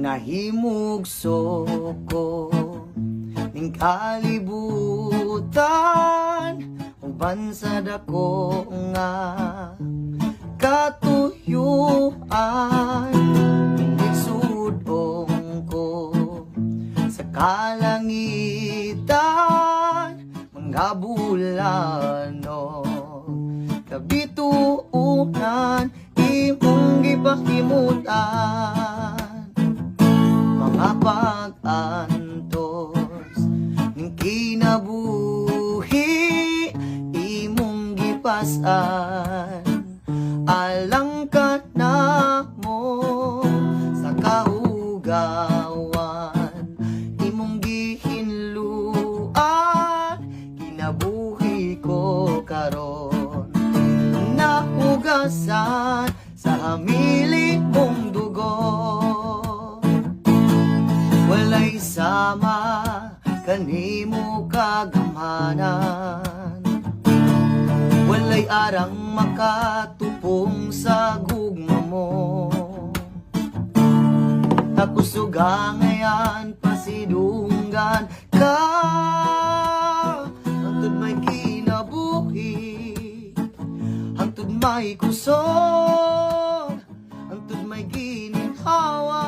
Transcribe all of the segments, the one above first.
nahimugso ko ning kalibutan uban sa dako nga katuyuan. Nagsudong ko sa kalangitan mga bulano kabituunan imong gipahimutan. Mga pag-antos ning kinabuhi imong gipasan. Alang ka na mo sa kaugawan imong gihinluan. Kinabuhi ko karon naugasan sa hamili mong dugo. Walay sama kanimo kagamhanan, walay arang makatupong sa gugma mo. Takusuga ngayon pasidunggan ka hangtod may kinabuhi, hangtod may kusog, hangtod may gininhawa.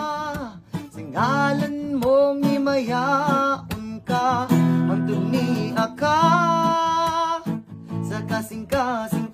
Singalan mong imayaon ka hangtod ni aka sa kasing-kasing